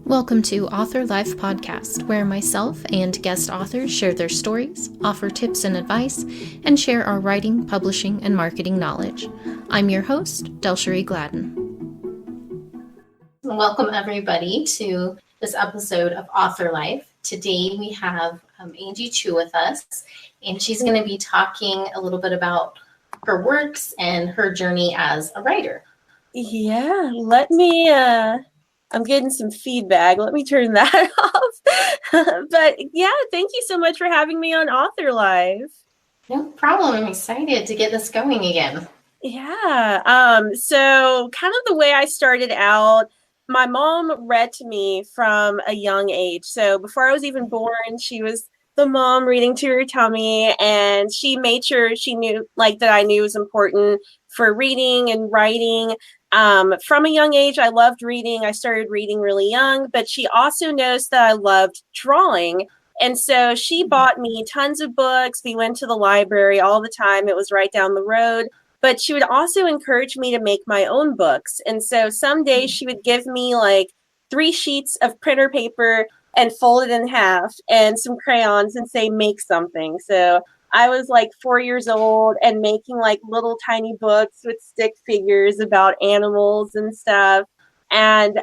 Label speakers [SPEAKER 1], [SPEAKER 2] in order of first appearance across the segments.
[SPEAKER 1] Welcome to Author Life Podcast, where myself and guest authors share their stories, offer tips and advice, and share our writing, publishing, and marketing knowledge. I'm your host, Delcherie Gladden. Welcome, everybody, to this episode of Author Life. Today we have Nicole Chu with us, and she's going to be talking a little bit about her works and her journey as a writer.
[SPEAKER 2] Yeah, I'm getting some feedback. Let me turn that off. But yeah, thank you so much for having me on Author Life.
[SPEAKER 1] No problem. I'm excited to get this going again.
[SPEAKER 2] Yeah. So kind of the way I started out, my mom read to me from a young age. So before I was even born, she was the mom reading to her tummy, and she made sure she knew that I knew was important for reading and writing. From a young age, I loved reading. I started reading really young, but she also noticed that I loved drawing. And so she bought me tons of books. We went to the library all the time. It was right down the road. But she would also encourage me to make my own books. And so some days she would give me 3 sheets of printer paper and fold it in half and some crayons and say, make something. So I was 4 years old and making little tiny books with stick figures about animals and stuff. And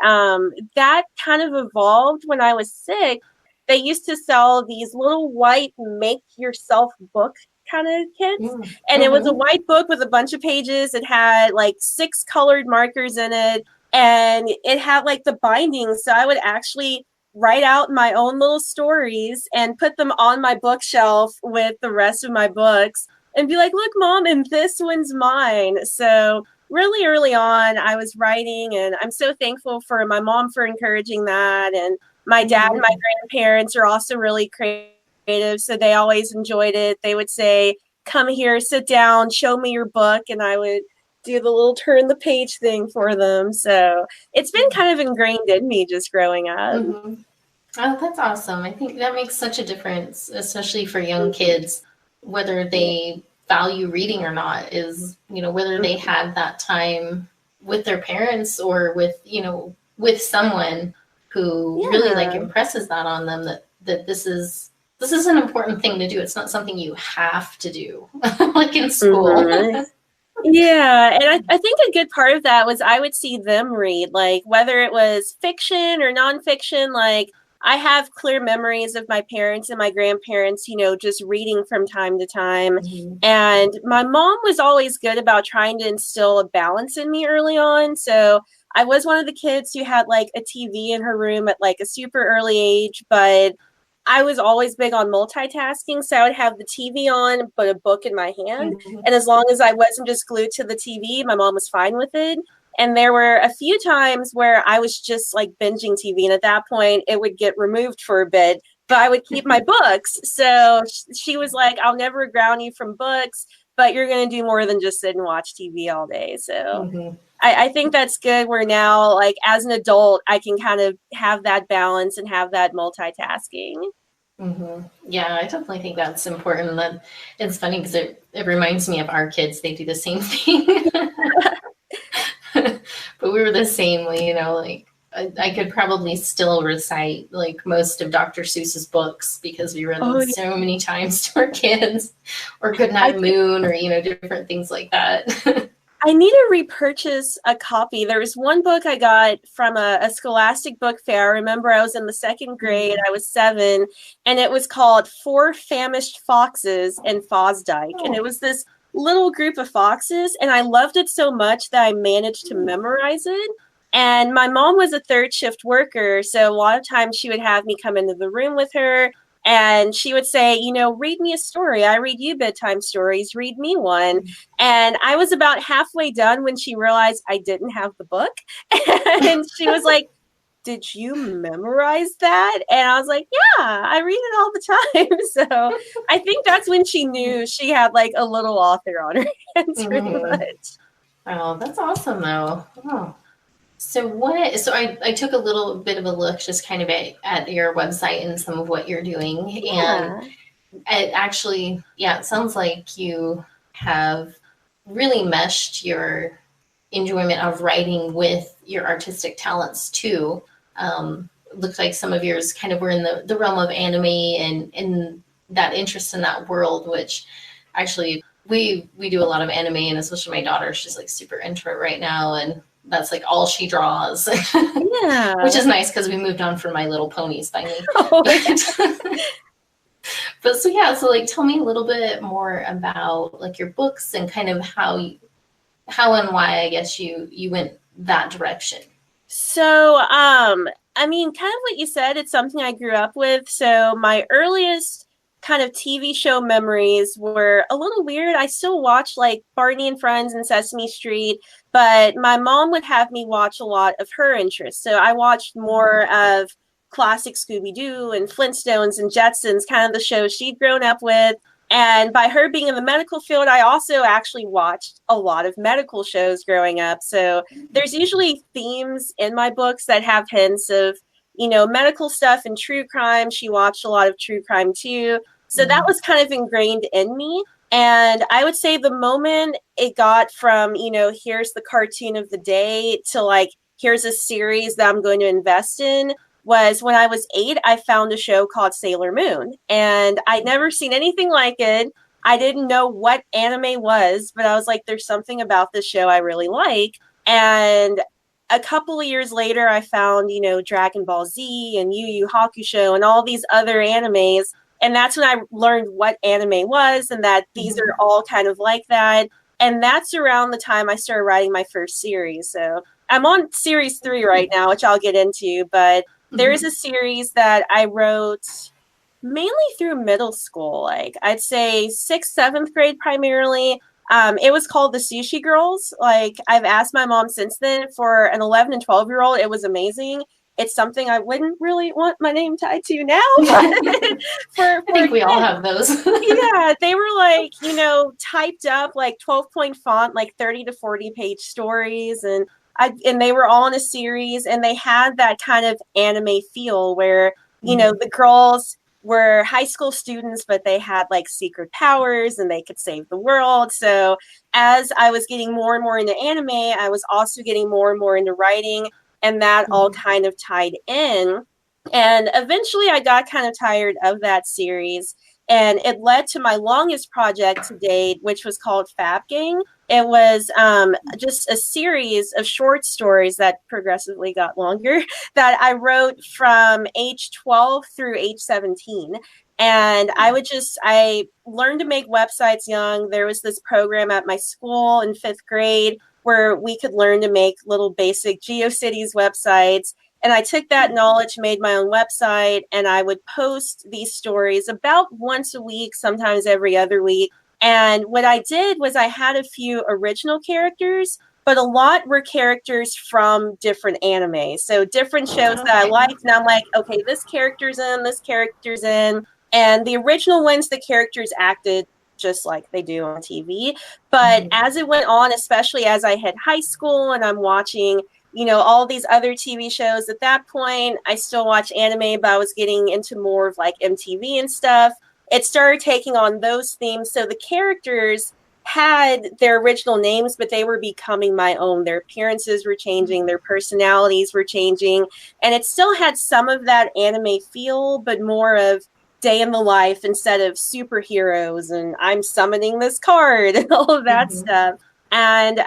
[SPEAKER 2] that kind of evolved when I was 6. They used to sell these little white make-yourself book kind of kits. And it was a white book with a bunch of pages. It had 6 colored markers in it. And it had the binding. So I would actually write out my own little stories and put them on my bookshelf with the rest of my books and be like, look, Mom, and this one's mine. So really early on, I was writing, and I'm so thankful for my mom for encouraging that. And my dad and my grandparents are also really creative, so they always enjoyed it. They would say, come here, sit down, show me your book, and I would do the little turn the page thing for them. So it's been kind of ingrained in me just growing up.
[SPEAKER 1] Mm-hmm. Oh, that's awesome. I think that makes such a difference, especially for young kids, whether they value reading or not, is, whether they had that time with their parents or with someone who really impresses that on them, that this is an important thing to do. It's not something you have to do like in school.
[SPEAKER 2] Mm-hmm. Yeah, and I think a good part of that was I would see them read, whether it was fiction or nonfiction. I have clear memories of my parents and my grandparents, just reading from time to time. Mm-hmm. And my mom was always good about trying to instill a balance in me early on. So I was one of the kids who had a TV in her room at a super early age, but I was always big on multitasking, so I would have the TV on, but a book in my hand. Mm-hmm. And as long as I wasn't just glued to the TV, my mom was fine with it. And there were a few times where I was just binging TV. And at that point, it would get removed for a bit, but I would keep my books. So she was like, I'll never ground you from books, but you're going to do more than just sit and watch TV all day. So I think that's good. Where now, as an adult, I can kind of have that balance and have that multitasking.
[SPEAKER 1] Mm-hmm. Yeah, I definitely think that's important. That it's funny because it reminds me of our kids. They do the same thing. But we were the same way, I could probably still recite most of Dr. Seuss's books because we read them so many times to our kids, or Good Night Moon, or different things like that.
[SPEAKER 2] I need to repurchase a copy. There was one book I got from a scholastic book fair. I remember I was in the 2nd grade. I was 7, and it was called Four Famished Foxes in Fosdyke. And it was this little group of foxes, and I loved it so much that I managed to memorize it. And my mom was a 3rd shift worker, so a lot of times she would have me come into the room with her, and she would say, read me a story. I read you bedtime stories. Read me one. And I was about halfway done when she realized I didn't have the book. And she was like, did you memorize that? And I was like, yeah, I read it all the time. So I think that's when she knew she had a little author on her hands pretty much.
[SPEAKER 1] Oh, that's awesome though. Oh. So I took a little bit of a look just kind of at your website and some of what you're doing. Yeah. And it actually, it sounds like you have really meshed your enjoyment of writing with your artistic talents too. looked like some of yours kind of were in the realm of anime and that interest in that world, which actually we do a lot of anime, and especially my daughter, she's like super into it right now, and that's like all she draws.
[SPEAKER 2] Yeah.
[SPEAKER 1] Which is nice because we moved on from My Little Ponies finally.
[SPEAKER 2] Oh, yeah.
[SPEAKER 1] But so yeah, so like tell me a little bit more about like your books and kind of how and why I guess you went that direction.
[SPEAKER 2] So, I mean, kind of what you said, it's something I grew up with. So my earliest kind of TV show memories were a little weird. I still watch like Barney and Friends and Sesame Street, but my mom would have me watch a lot of her interests. So I watched more of classic Scooby-Doo and Flintstones and Jetsons, kind of the shows she'd grown up with. And by her being in the medical field, I also actually watched a lot of medical shows growing up. So there's usually themes in my books that have hints of, you know, medical stuff and true crime. She watched a lot of true crime too. So that was kind of ingrained in me. And I would say the moment it got from, you know, here's the cartoon of the day to like, here's a series that I'm going to invest in, was when I was 8, I found a show called Sailor Moon, and I'd never seen anything like it. I didn't know what anime was, but I was like, there's something about this show I really like. And a couple of years later, I found, you know, Dragon Ball Z and Yu Yu Hakusho and all these other animes. And that's when I learned what anime was and that these are all kind of like that. And that's around the time I started writing my first series. So I'm on series 3 right now, which I'll get into, but there is a series that I wrote mainly through middle school, like I'd say 6th, 7th grade primarily. It was called The Sushi Girls. Like I've asked my mom since then for an 11 and 12-year-old. It was amazing. It's something I wouldn't really want my name tied to now.
[SPEAKER 1] I think we all have those.
[SPEAKER 2] Yeah, they were like, you know, typed up like 12-point font, like 30 to 40 page stories. And they were all in a series, and they had that kind of anime feel where, you know, the girls were high school students, but they had like secret powers and they could save the world. So as I was getting more and more into anime, I was also getting more and more into writing, and that all kind of tied in. And eventually I got kind of tired of that series, and it led to my longest project to date, which was called Fab Gang. It was just a series of short stories that progressively got longer that I wrote from age 12 through age 17. And I learned to make websites young. There was this program at my school in 5th grade where we could learn to make little basic GeoCities websites. And I took that knowledge, made my own website, and I would post these stories about once a week, sometimes every other week. And what I did was I had a few original characters, but a lot were characters from different animes. So different shows that I liked. And I'm like, okay, this character's in, this character's in. And the original ones, the characters acted just like they do on TV. But as it went on, especially as I hit high school and I'm watching, you know, all these other TV shows, at that point, I still watch anime, but I was getting into more of like MTV and stuff. It started taking on those themes. So the characters had their original names, but they were becoming my own. Their appearances were changing, their personalities were changing, and it still had some of that anime feel, but more of day in the life instead of superheroes and I'm summoning this card and all of that stuff. And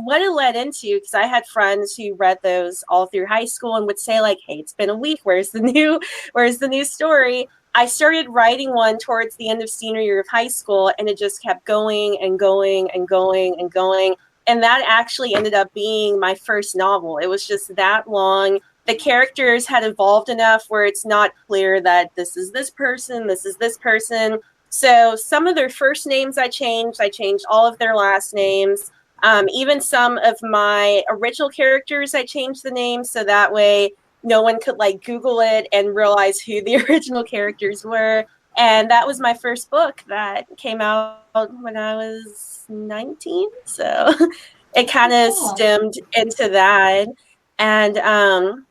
[SPEAKER 2] what it led into, because I had friends who read those all through high school and would say like, hey, it's been a week, where's the new story? I started writing one towards the end of senior year of high school, and it just kept going and going and going and going. And that actually ended up being my first novel. It was just that long. The characters had evolved enough where it's not clear that this is this person, this is this person. So some of their first names I changed all of their last names. Even some of my original characters, I changed the names so that way no one could like Google it and realize who the original characters were. And that was my first book that came out when I was 19. So it kind of stemmed into that. And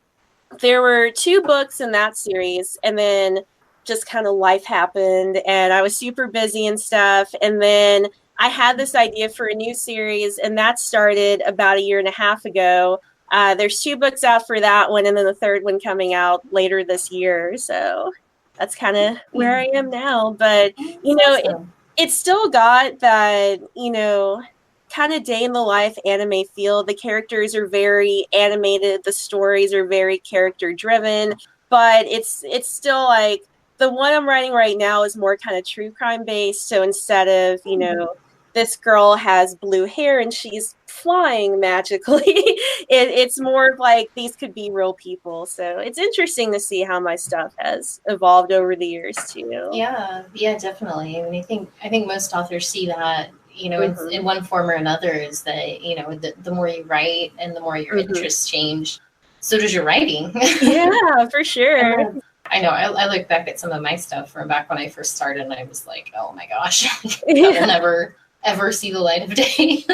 [SPEAKER 2] there were 2 books in that series, and then just kind of life happened and I was super busy and stuff. And then I had this idea for a new series, and that started about a year and a half ago. There's 2 books out for that one, and then the 3rd one coming out later this year. So that's kind of where I am now. But, you know, it's still got that, you know, kind of day in the life anime feel. The characters are very animated. The stories are very character driven, but it's still like the one I'm writing right now is more kind of true crime based. So instead of, you know, this girl has blue hair and she's flying magically, it's more like these could be real people. So it's interesting to see how my stuff has evolved over the years too.
[SPEAKER 1] Yeah, definitely. I mean, I think most authors see that, you know, in one form or another, is that, you know, the more you write and the more your interests change, so does your writing.
[SPEAKER 2] Yeah, for sure.
[SPEAKER 1] I know. I look back at some of my stuff from back when I first started, and I was like, "Oh my gosh, that will never ever see the light of day."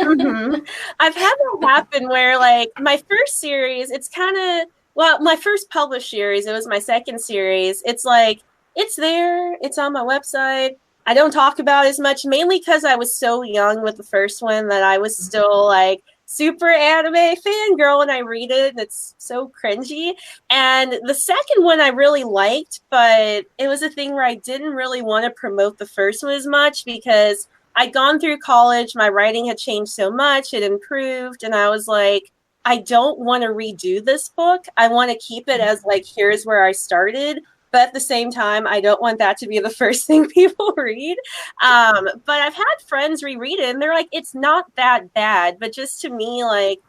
[SPEAKER 2] I've had that happen where, like, my first series, it's kind of, well, my first published series, it was my second series. It's like, it's there, it's on my website. I don't talk about it as much, mainly because I was so young with the first one that I was still like super anime fangirl when I read it, and it's so cringy. And the second one I really liked, but it was a thing where I didn't really want to promote the first one as much because I'd gone through college, my writing had changed so much, it improved, and I was like, I don't want to redo this book. I want to keep it as like, here's where I started. But at the same time, I don't want that to be the first thing people read. But I've had friends reread it, and they're like, it's not that bad. But just to me, like,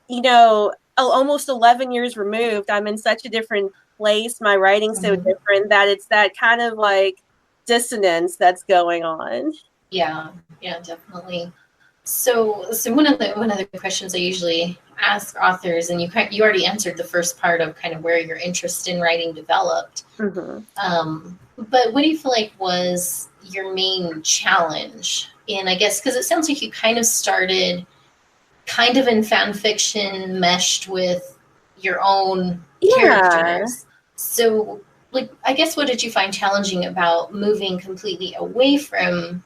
[SPEAKER 2] you know, almost 11 years removed, I'm in such a different place. My writing's so different that it's that kind of like dissonance that's going on.
[SPEAKER 1] Yeah, definitely. So one of the questions I usually ask authors, and you already answered the first part of kind of where your interest in writing developed. But what do you feel like was your main challenge? And I guess because it sounds like you kind of started kind of in fan fiction meshed with your own characters. So, like, I guess what did you find challenging about moving completely away from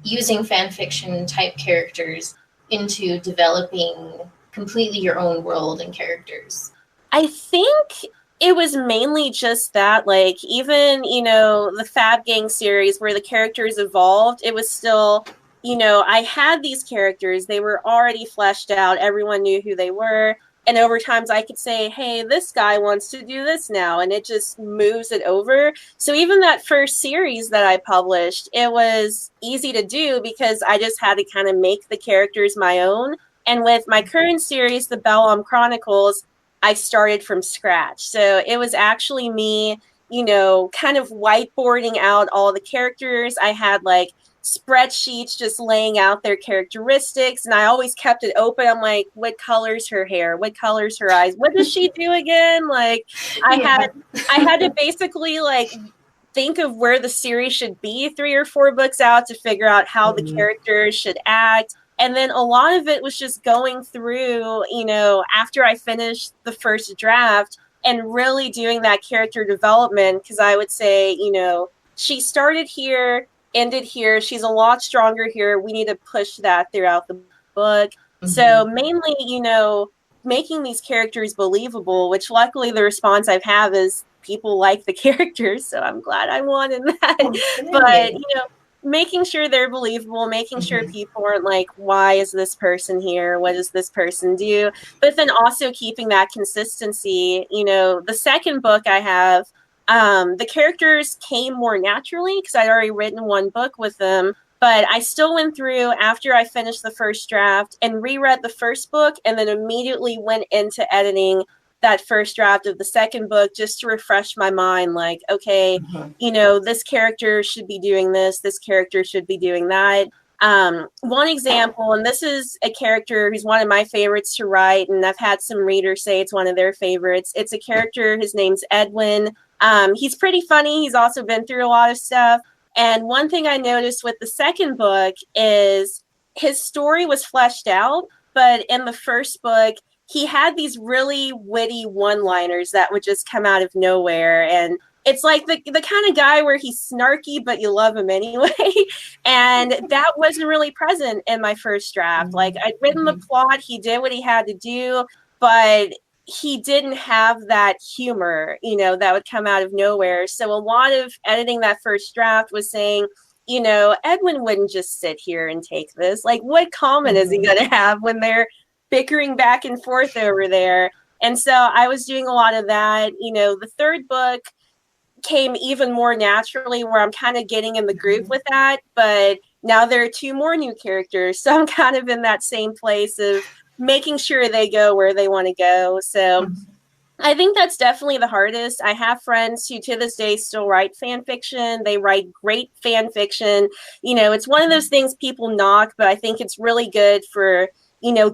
[SPEAKER 1] using fan fiction type characters into developing completely your own world and characters?
[SPEAKER 2] I think it was mainly just that, like, even, you know, the Fab Gang series where the characters evolved, it was still, you know, I had these characters, they were already fleshed out, everyone knew who they were, and over times I could say, hey, this guy wants to do this now, and it just moves it over. So even that first series that I published, it was easy to do because I just had to kind of make the characters my own. And with my current series, the Bellum Chronicles, I started from scratch. So it was actually me, you know, kind of whiteboarding out all the characters. I had like spreadsheets just laying out their characteristics, and I always kept it open. I'm like, what color's her hair? What color's her eyes? What does she do again? Like, I had to basically like think of where the series should be 3 or 4 books out to figure out how the characters should act. And then a lot of it was just going through, you know, after I finished the first draft and really doing that character development, because I would say, you know, she started here, ended here, she's a lot stronger here, we need to push that throughout the book. So mainly, you know, making these characters believable, which luckily the response I've had is people like the characters, so I'm glad I won in that. But, you know, making sure they're believable, making sure people aren't like, why is this person here? What does this person do? But then also keeping that consistency. You know, the second book I have, the characters came more naturally because I'd already written 1 book with them. But I still went through after I finished the first draft and reread the first book and then immediately went into editing that first draft of the second book just to refresh my mind. Like, okay, you know, this character should be doing this character should be doing that. One example, and this is a character who's one of my favorites to write, and I've had some readers say it's one of their favorites. It's a character, his name's Edwin. He's pretty funny. He's also been through a lot of stuff. And one thing I noticed with the second book is his story was fleshed out, but in the first book, he had these really witty one-liners that would just come out of nowhere. And it's like the kind of guy where he's snarky, but you love him anyway. And that wasn't really present in my first draft. Like, I'd written the plot, he did what he had to do, but he didn't have that humor, that would come out of nowhere. So a lot of editing that first draft was saying, Edwin wouldn't just sit here and take this. Like, what comment is he going to have when they're bickering back and forth over there? And so I was doing a lot of that. The third book came even more naturally where I'm kind of getting in the groove with that. But now there are 2 more new characters. So I'm kind of in that same place of making sure they go where they want to go. So I think that's definitely the hardest. I have friends who to this day still write fan fiction. They write great fan fiction. It's one of those things people knock, but I think it's really good for,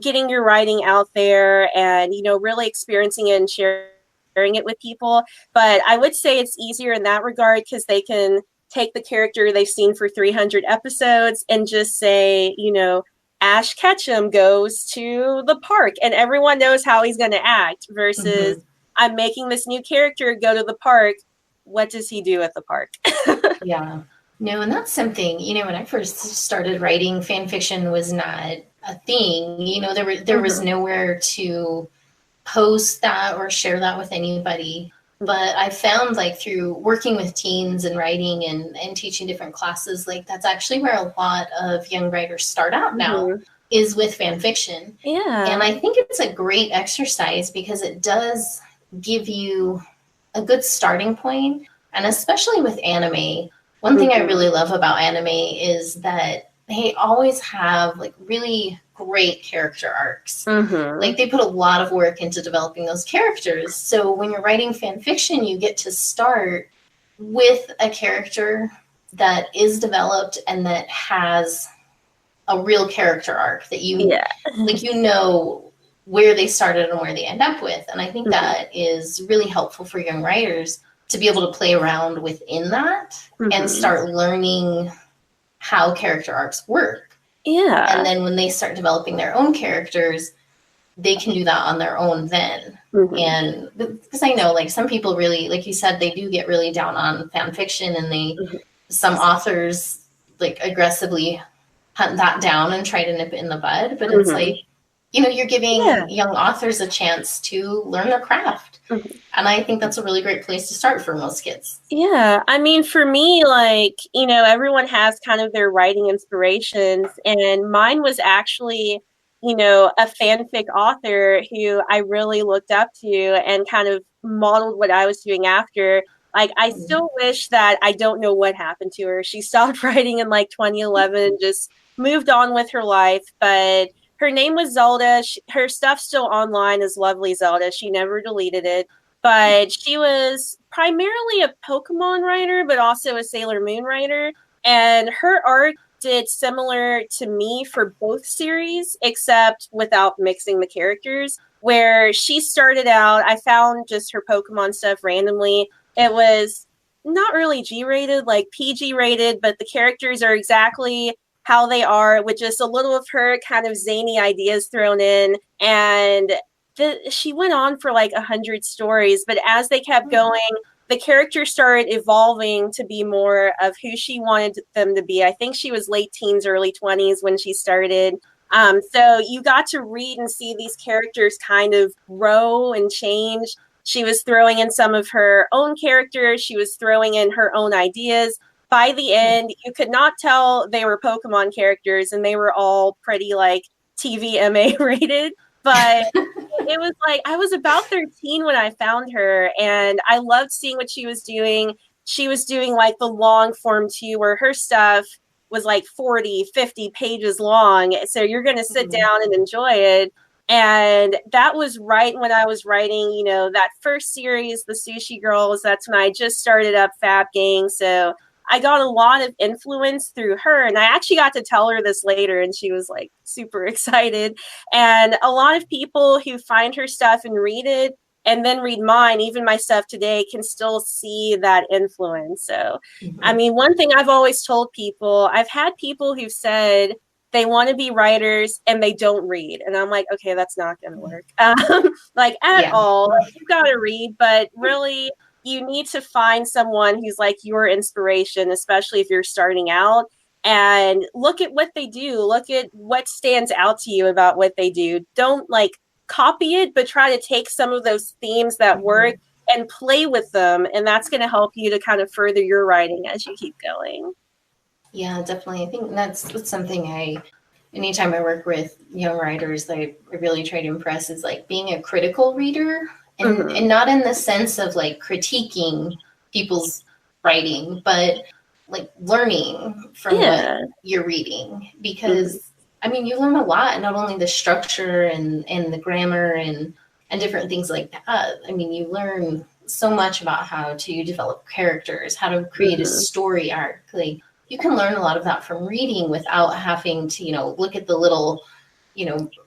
[SPEAKER 2] getting your writing out there and, really experiencing it and sharing it with people. But I would say it's easier in that regard because they can take the character they've seen for 300 episodes and just say, Ash Ketchum goes to the park and everyone knows how he's going to act versus I'm making this new character go to the park. What does he do at the park?
[SPEAKER 1] Yeah. No, and that's something, when I first started writing, fan fiction was not a thing. There was nowhere to post that or share that with anybody. But I found through working with teens and writing and teaching different classes, that's actually where a lot of young writers start out now is with fan fiction.
[SPEAKER 2] Yeah.
[SPEAKER 1] And I think it's a great exercise because it does give you a good starting point. And especially with anime, one thing I really love about anime is that they always have really great character arcs. They put a lot of work into developing those characters. So when you're writing fan fiction, you get to start with a character that is developed and that has a real character arc that you where they started and where they end up with. And I think that is really helpful for young writers to be able to play around within that and start learning how character arcs work.
[SPEAKER 2] Yeah.
[SPEAKER 1] And then when they start developing their own characters, they can do that on their own then. And because I know some people really, like you said, they do get really down on fan fiction and some authors aggressively hunt that down and try to nip it in the bud. But it's you're giving young authors a chance to learn their craft. And I think that's a really great place to start for most kids.
[SPEAKER 2] Yeah. I mean, for me, everyone has kind of their writing inspirations. And mine was actually, a fanfic author who I really looked up to and kind of modeled what I was doing after. I still wish that I don't know what happened to her. She stopped writing in 2011 and just moved on with her life. But her name was Zelda. Her stuff's still online as Lovely Zelda. She never deleted it. But she was primarily a Pokemon writer, but also a Sailor Moon writer. And her art did similar to me for both series, except without mixing the characters. Where she started out, I found just her Pokemon stuff randomly. It was not really G-rated, PG-rated, but the characters are exactly how they are, with just a little of her kind of zany ideas thrown in. And she went on for 100 stories, but as they kept going, the characters started evolving to be more of who she wanted them to be. I think she was late teens, early 20s when she started. So you got to read and see these characters kind of grow and change. She was throwing in some of her own characters. She was throwing in her own ideas. By the end, you could not tell they were Pokemon characters, and they were all pretty TVMA rated. But it was I was about 13 when I found her, and I loved seeing what she was doing. She was doing the long form too, where her stuff was 40, 50 pages long. So you're going to sit down and enjoy it. And that was right when I was writing, that first series, The Sushi Girls. That's when I just started up Fab Gang. So I got a lot of influence through her, and I actually got to tell her this later, and she was super excited. And a lot of people who find her stuff and read it and then read mine, even my stuff today, can still see that influence. So, I mean, one thing I've always told people, I've had people who've said they want to be writers and they don't read. And I'm okay, that's not going to work. All. You've got to read, but really, you need to find someone who's your inspiration, especially if you're starting out, and look at what they do. Look at what stands out to you about what they do. Don't copy it, but try to take some of those themes that work and play with them. And that's going to help you to kind of further your writing as you keep going.
[SPEAKER 1] Yeah, definitely. I think that's something anytime I work with young writers, I really try to impress is like being a critical reader and not in the sense of like critiquing people's writing, but like learning from what you're reading. Because I mean, you learn a lot, not only the structure and the grammar and different things like that. I mean, you learn so much about how to develop characters, how to create a story arc. Like, you can learn a lot of that from reading without having to, look at the little,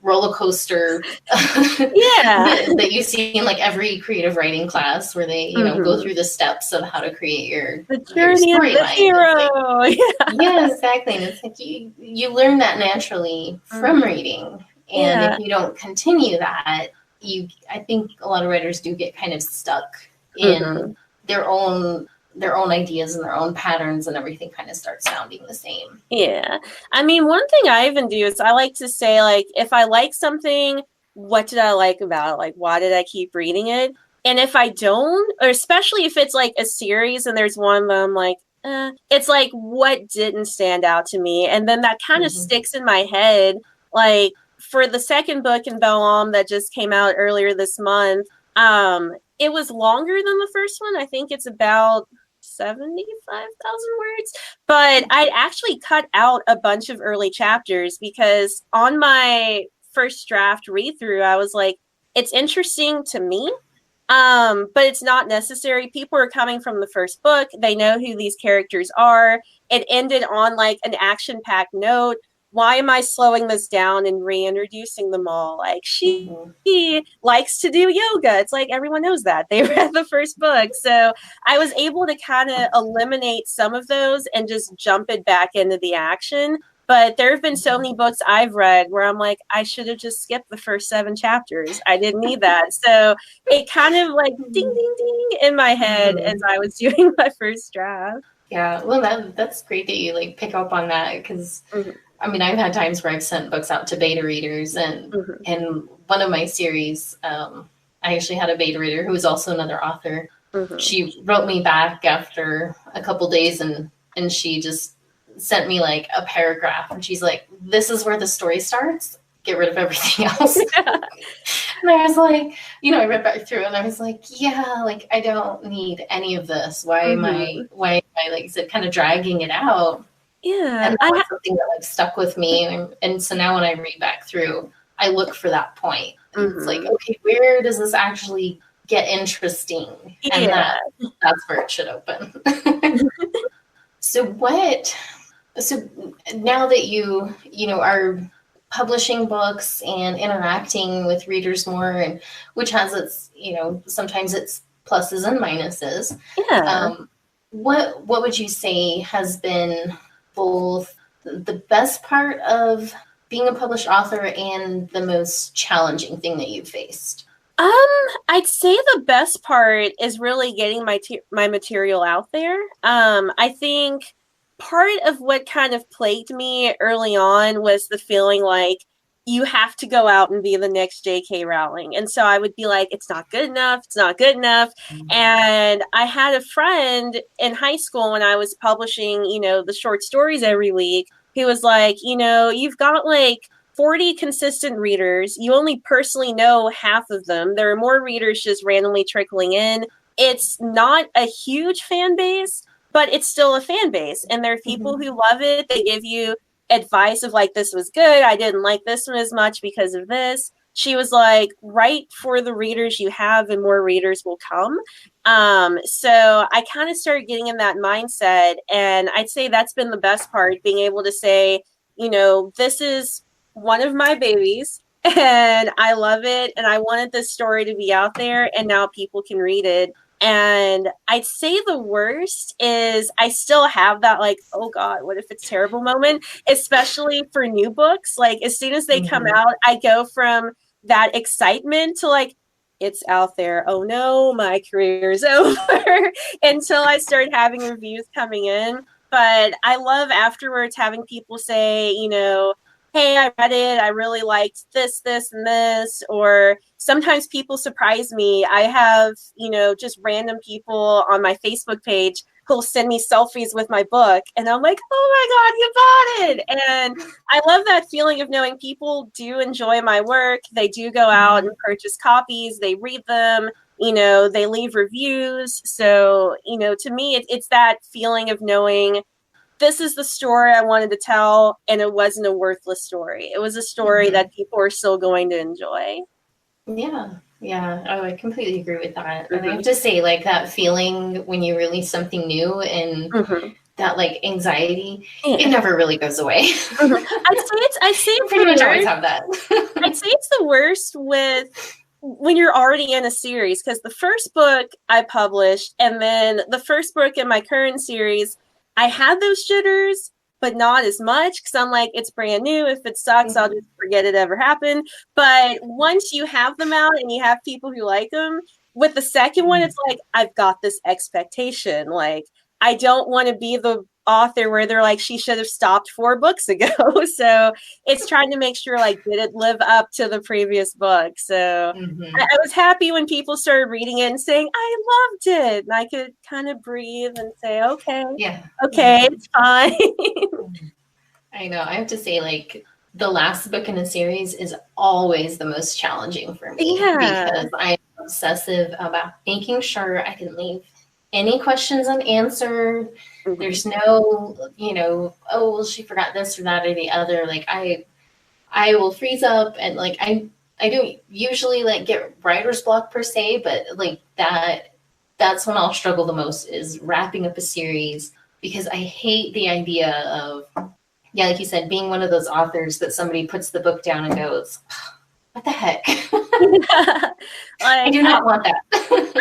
[SPEAKER 1] roller coaster that you see in like every creative writing class where they, go through the steps of how to create
[SPEAKER 2] the journey of the hero.
[SPEAKER 1] Like, yeah, exactly. And it's like you learn that naturally from reading. And if you don't continue that, I think a lot of writers do get kind of stuck in their own ideas and their own patterns, and everything kind of starts sounding the same.
[SPEAKER 2] Yeah. I mean, one thing I even do is I like to say, like, if I like something, what did I like about it? Like, why did I keep reading it? And if I don't, or especially if it's like a series and there's one that I'm like, it's like, what didn't stand out to me? And then that kind of sticks in my head. Like, for the second book in Bellam that just came out earlier this month, it was longer than the first one. I think it's about 75,000 words, but I actually cut out a bunch of early chapters because on my first draft read through, I was like, it's interesting to me, but it's not necessary. People are coming from the first book. They know who these characters are. It ended on like an action-packed note. Why am I slowing this down and reintroducing them all? Like, she likes to do yoga. It's like everyone knows that. They read the first book. So I was able to kind of eliminate some of those and just jump it back into the action. But there have been so many books I've read where I'm like, I should have just skipped the first 7 chapters. I didn't need that. So it kind of like ding, ding, ding in my head as I was doing my first draft.
[SPEAKER 1] Yeah, well, that's great that you like pick up on that because I mean, I've had times where I've sent books out to beta readers, and one of my series, I actually had a beta reader who was also another author. She wrote me back after a couple days, and she just sent me like a paragraph, and she's like, "This is where the story starts. Get rid of everything else." And I was like, I read back through, and I was like, yeah, like I don't need any of this. Why am I like I said, kind of dragging it out?
[SPEAKER 2] Yeah,
[SPEAKER 1] and that was something that like stuck with me, and so now when I read back through, I look for that point. It's like, okay, where does this actually get interesting? And that's where it should open. So now that you are publishing books and interacting with readers more, and which has its sometimes it's pluses and minuses. What would you say has been both the best part of being a published author and the most challenging thing that you've faced?
[SPEAKER 2] I'd say the best part is really getting my material out there. I think part of what kind of plagued me early on was the feeling like you have to go out and be the next J.K. Rowling. And so I would be like, it's not good enough. It's not good enough. And I had a friend in high school when I was publishing, the short stories every week, who was like, you've got like 40 consistent readers. You only personally know half of them. There are more readers just randomly trickling in. It's not a huge fan base, but it's still a fan base. And there are people who love it. They give you advice of like, this was good. I didn't like this one as much because of this. She was like, write for the readers you have and more readers will come. So I kind of started getting in that mindset. And I'd say that's been the best part, being able to say, this is one of my babies and I love it. And I wanted this story to be out there and now people can read it. And I'd say the worst is I still have that like, oh God, what if it's terrible moment, especially for new books. Like as soon as they come out, I go from that excitement to like, it's out there. Oh no, my career's over until I start having reviews coming in. But I love afterwards having people say, hey, I read it, I really liked this, and this. Or sometimes people surprise me. I have, just random people on my Facebook page who'll send me selfies with my book, and I'm like, oh my God, you bought it. And I love that feeling of knowing people do enjoy my work. They do go out and purchase copies, they read them, they leave reviews. So, to me, it's that feeling of knowing this is the story I wanted to tell, and it wasn't a worthless story. It was a story that people are still going to enjoy.
[SPEAKER 1] Yeah. Yeah. Oh, I completely agree with that. And I have to say, like, that feeling when you release something new and that, like, anxiety, it never really goes away.
[SPEAKER 2] I'd say it's
[SPEAKER 1] pretty much always have that.
[SPEAKER 2] I'd say it's the worst when you're already in a series, because the first book I published and then the first book in my current series, I had those jitters, but not as much, because I'm like, it's brand new. If it sucks, I'll just forget it ever happened. But once you have them out and you have people who like them, with the second one, it's like, I've got this expectation. Like, I don't want to be the author where they're like, she should have stopped 4 books ago. So it's trying to make sure, like, did it live up to the previous book? So I was happy when people started reading it and saying, I loved it. And I could kind of breathe and say, okay, it's fine.
[SPEAKER 1] I know. I have to say, like, the last book in a series is always the most challenging for me because I'm obsessive about making sure I can leave any questions unanswered. There's no, oh, well, she forgot this or that or the other. Like, I will freeze up, and like I don't usually like get writer's block per se, but like that's when I'll struggle the most, is wrapping up a series, because I hate the idea of, like you said, being one of those authors that somebody puts the book down and goes, what the heck? I do not want that.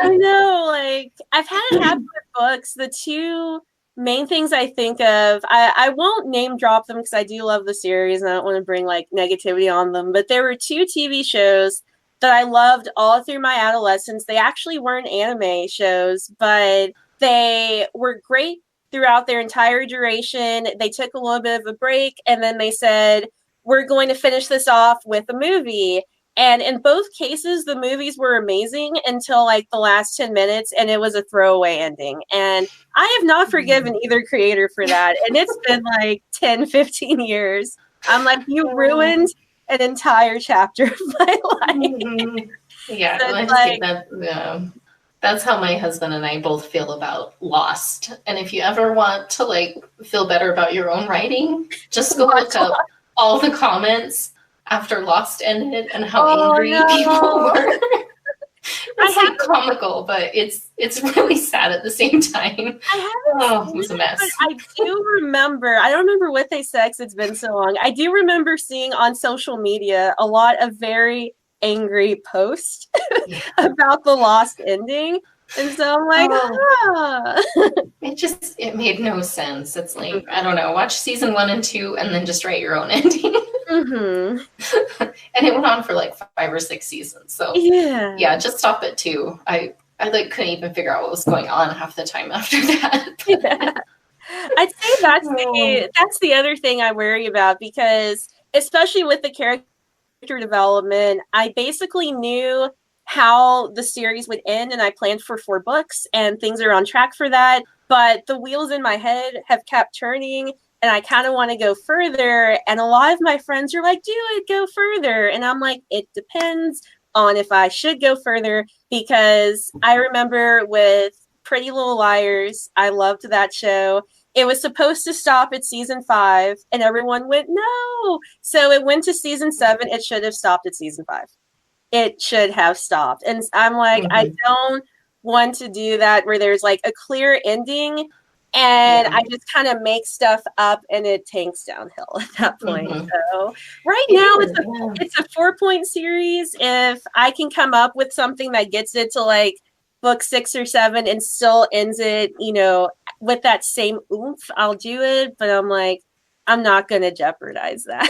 [SPEAKER 2] I know, like, I've had it happen with books. The 2 main things I think of, I won't name drop them because I do love the series and I don't want to bring like negativity on them, but there were 2 TV shows that I loved all through my adolescence. They actually weren't anime shows, but they were great throughout their entire duration. They took a little bit of a break, and then they said, we're going to finish this off with a movie. And in both cases, the movies were amazing until like the last 10 minutes, and it was a throwaway ending. And I have not forgiven either creator for that. And it's been like 10, 15 years. I'm like, you ruined an entire chapter of my life.
[SPEAKER 1] Yeah, so like, that's how my husband and I both feel about Lost. And if you ever want to like feel better about your own writing, just go look up all the comments after Lost ended and how angry people were. It's like comical, but it's really sad at the same time. It was a mess.
[SPEAKER 2] But I do remember, I don't remember what they said because it's been so long. I do remember seeing on social media a lot of very angry posts about the Lost ending. And so I'm like,
[SPEAKER 1] it made no sense. It's like, I don't know, watch season 1 and 2 and then just write your own ending. And it went on for like 5 or 6 seasons. So yeah, just stop at 2. I like couldn't even figure out what was going on half the time after that.
[SPEAKER 2] I'd say that's the other thing I worry about, because especially with the character development, I basically knew how the series would end, and I planned for 4 books, and things are on track for that. But the wheels in my head have kept turning, and I kind of want to go further. And a lot of my friends are like, do it, go further. And I'm like, it depends on if I should go further, because I remember with Pretty Little Liars, I loved that show. It was supposed to stop at season 5, and everyone went, no. So it went to season 7. It should have stopped at season 5. It should have stopped. And I'm like, I don't want to do that where there's like a clear ending and I just kind of make stuff up and it tanks downhill at that point. So right now it's a 4-point series. If I can come up with something that gets it to like book 6 or 7 and still ends it, with that same oomph, I'll do it. But I'm like, I'm not going to jeopardize that.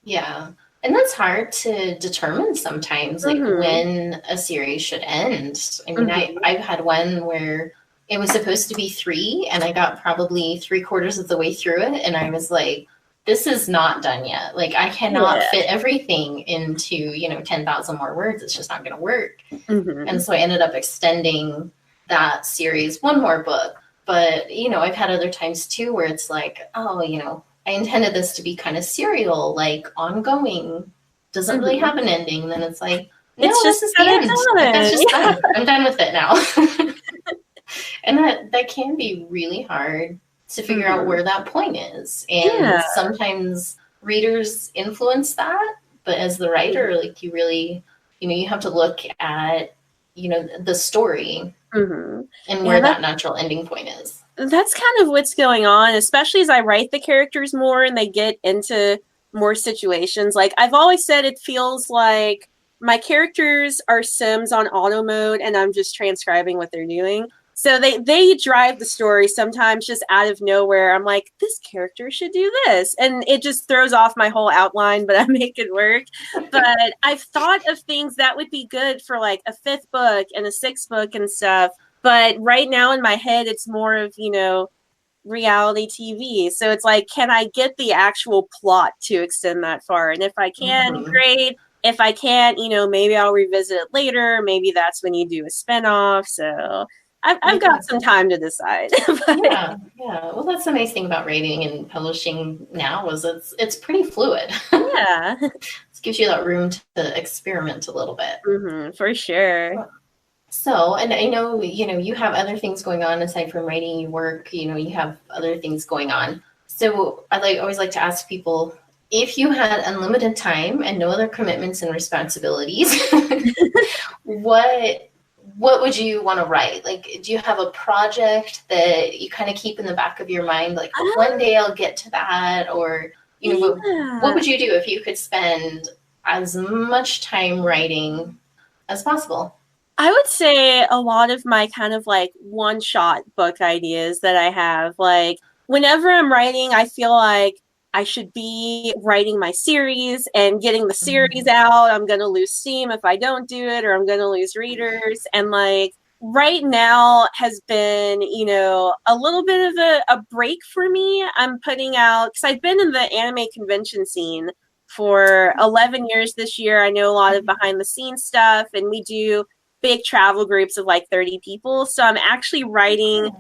[SPEAKER 1] Yeah. And that's hard to determine sometimes, like when a series should end. I mean, I've had one where it was supposed to be 3 and I got probably 3/4 of the way through it. And I was like, this is not done yet. Like, I cannot fit everything into, 10,000 more words. It's just not going to work.
[SPEAKER 2] Mm-hmm.
[SPEAKER 1] And so I ended up extending that series one more book. But, I've had other times too where it's like, oh, I intended this to be kind of serial, like ongoing, doesn't really have an ending. Then it's like, no,
[SPEAKER 2] it's
[SPEAKER 1] this is the end. Like, that's just done. I'm done with it now. And that can be really hard to figure out where that point is. And sometimes readers influence that. But as the writer, like, you really, you have to look at, the story and where that natural ending point is.
[SPEAKER 2] That's kind of what's going on, especially as I write the characters more and they get into more situations. Like, I've always said, it feels like my characters are Sims on auto mode and I'm just transcribing what they're doing. So they drive the story sometimes just out of nowhere. I'm like, this character should do this. And it just throws off my whole outline, but I make it work. But I've thought of things that would be good for like a 5th book and a 6th book and stuff. But right now in my head, it's more of, reality TV. So it's like, can I get the actual plot to extend that far? And if I can, great. If I can't, maybe I'll revisit it later. Maybe that's when you do a spinoff. So I've got some time to decide.
[SPEAKER 1] Yeah. Well, that's the nice thing about writing and publishing now is it's pretty fluid.
[SPEAKER 2] Yeah.
[SPEAKER 1] It gives you that room to experiment a little bit.
[SPEAKER 2] For sure.
[SPEAKER 1] So, and I know, you have other things going on aside from writing, you work, you have other things going on. So I always like to ask people, if you had unlimited time and no other commitments and responsibilities, what would you want to write? Like, do you have a project that you kind of keep in the back of your mind? Like, one day I'll get to that, or, what would you do if you could spend as much time writing as possible?
[SPEAKER 2] I would say a lot of my kind of like one-shot book ideas that I have, like whenever I'm writing, I feel like I should be writing my series and getting the series out. I'm going to lose steam if I don't do it, or I'm going to lose readers. And like right now has been, a little bit of a break for me. I'm putting out, because I've been in the anime convention scene for 11 years this year. I know a lot of behind the scenes stuff, and we do big travel groups of like 30 people. So I'm actually writing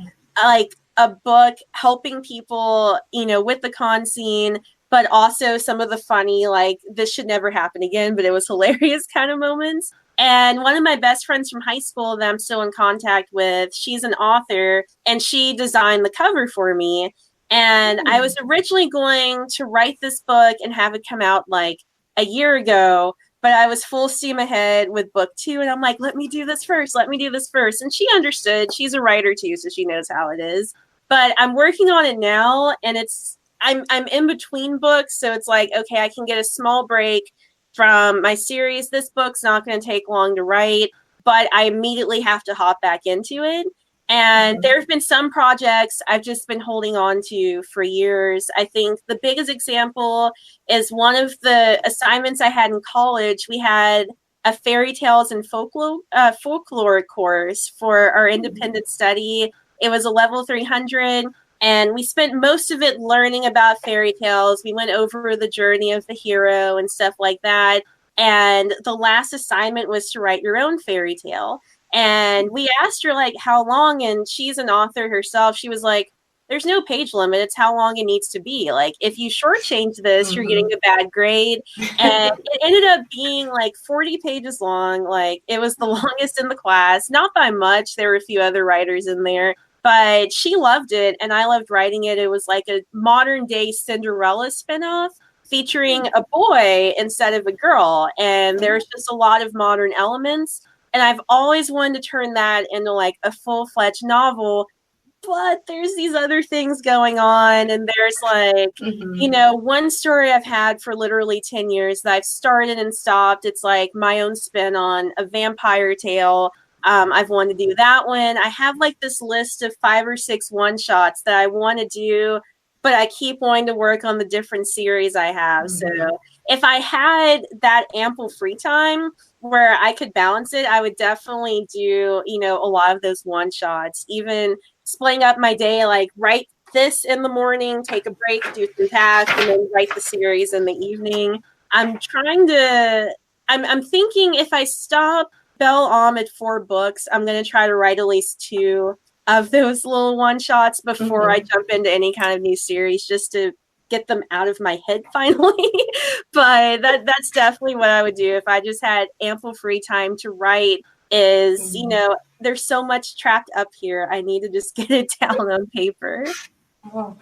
[SPEAKER 2] like a book helping people, with the con scene, but also some of the funny, like, this should never happen again, but it was hilarious kind of moments. And one of my best friends from high school that I'm still in contact with, she's an author and she designed the cover for me. And I was originally going to write this book and have it come out like a year ago, but I was full steam ahead with book 2. And I'm like, let me do this first. And she understood. She's a writer too, so she knows how it is. But I'm working on it now, and I'm in between books. So it's like, okay, I can get a small break from my series. This book's not going to take long to write, but I immediately have to hop back into it. And there have been some projects I've just been holding on to for years. I think the biggest example is one of the assignments I had in college. We had a fairy tales and folklore course for our independent study. It was a level 300, and we spent most of it learning about fairy tales. We went over the journey of the hero and stuff like that. And the last assignment was to write your own fairy tale. And we asked her, like, how long, and she's an author herself. She was like, there's no page limit. It's how long it needs to be. Like, if you shortchange this, you're getting a bad grade. And it ended up being like 40 pages long. Like, it was the longest in the class, not by much. There were a few other writers in there, but she loved it. And I loved writing it. It was like a modern day Cinderella spinoff featuring a boy instead of a girl. And there's just a lot of modern elements. And I've always wanted to turn that into like a full-fledged novel, but there's these other things going on. And there's like, one story I've had for literally 10 years that I've started and stopped. It's like my own spin on a vampire tale. I've wanted to do that one. I have like this list of 5 or 6 one-shots that I want to do, but I keep wanting to work on the different series I have. So if I had that ample free time where I could balance it, I would definitely do, a lot of those one shots, even splitting up my day, like write this in the morning, take a break, do some tasks, and then write the series in the evening. I'm thinking if I stop Belle at 4 books, I'm going to try to write at least 2 of those little one-shots before I jump into any kind of new series, just to get them out of my head finally. But that's definitely what I would do if I just had ample free time to write. Is, there's so much trapped up here. I need to just get it down on paper.
[SPEAKER 1] Oh,